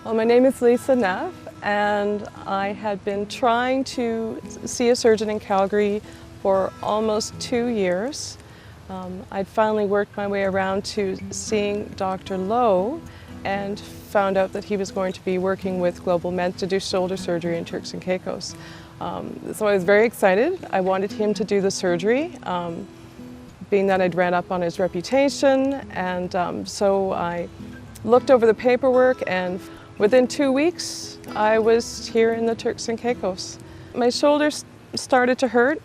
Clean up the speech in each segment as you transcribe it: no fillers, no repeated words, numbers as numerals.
Well, my name is Lisa Neff, and I had been trying to see a surgeon in Calgary for almost 2 years. I'd finally worked my way around to seeing Dr. Lowe and found out that he was going to be working with Global Med to do shoulder surgery in Turks and Caicos. So I was very excited. I wanted him to do the surgery, being that I'd read up on his reputation, and so I looked over the paperwork, and within 2 weeks I was here in the Turks and Caicos. My shoulders started to hurt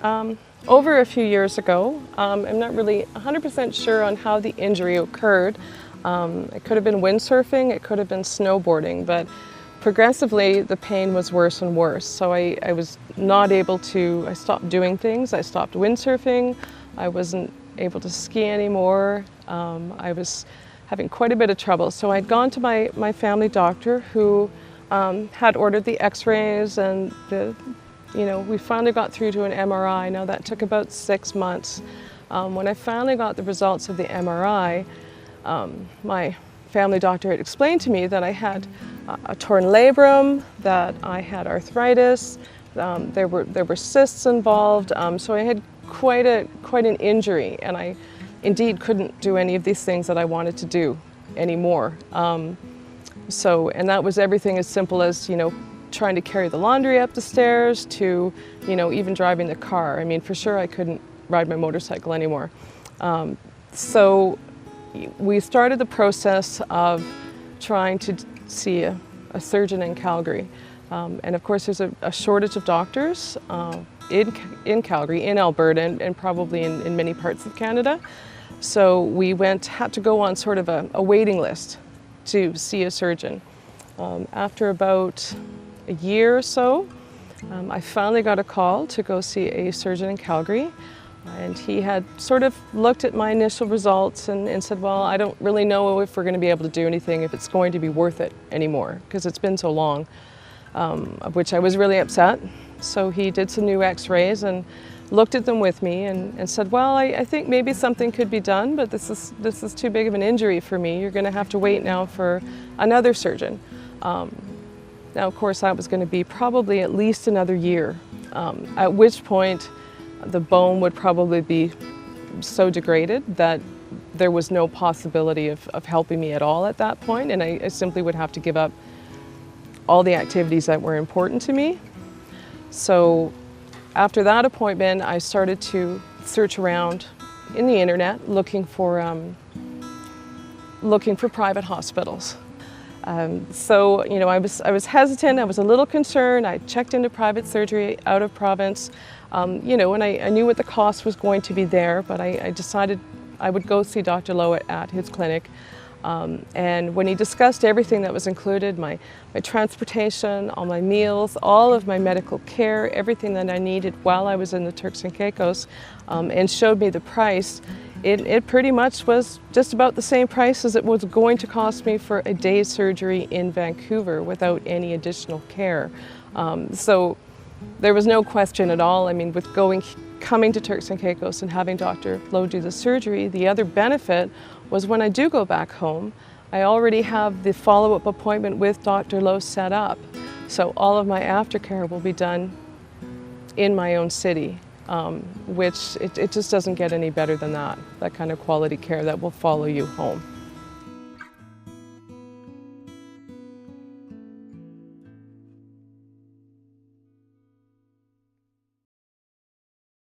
over a few years ago. I'm not really 100% sure on how the injury occurred. It could have been windsurfing, it could have been snowboarding, but progressively the pain was worse and worse. So I was not able to, I stopped doing things. I stopped windsurfing, I wasn't able to ski anymore. I was having quite a bit of trouble. So I'd gone to my family doctor who had ordered the x-rays, and we finally got through to an MRI. Now that took about 6 months. When I finally got the results of the MRI, my family doctor had explained to me that I had a torn labrum, that I had arthritis, there were cysts involved, so I had quite an injury, and I indeed couldn't do any of these things that I wanted to do anymore. And that was everything as simple as, trying to carry the laundry up the stairs to, even driving the car. I mean, for sure I couldn't ride my motorcycle anymore. So we started the process of trying to see a surgeon in Calgary. And of course there's a shortage of doctors in Calgary, in Alberta, and probably in many parts of Canada. So we had to go on sort of a waiting list to see a surgeon. After about a year or so, I finally got a call to go see a surgeon in Calgary. And he had sort of looked at my initial results and said, well, I don't really know if we're going to be able to do anything, if it's going to be worth it anymore, because it's been so long, of which I was really upset. So he did some new x-rays and looked at them with me and said, well, I think maybe something could be done, but this is too big of an injury for me. You're going to have to wait now for another surgeon. Now, of course, that was going to be probably at least another year, at which point the bone would probably be so degraded that there was no possibility of helping me at all at that point, and I simply would have to give up all the activities that were important to me. So after that appointment, I started to search around in the internet looking for private hospitals. So I was hesitant, I was a little concerned. I checked into private surgery out of province, and I knew what the cost was going to be there, but I decided I would go see Dr. Lowe at his clinic. And when he discussed everything that was included, my transportation, all my meals, all of my medical care, everything that I needed while I was in the Turks and Caicos, and showed me the price, it pretty much was just about the same price as it was going to cost me for a day's surgery in Vancouver without any additional care. So there was no question at all. I mean, with coming to Turks and Caicos and having Dr. Lowe do the surgery, the other benefit was when I do go back home, I already have the follow-up appointment with Dr. Lowe set up. So all of my aftercare will be done in my own city, which it just doesn't get any better than that kind of quality care that will follow you home.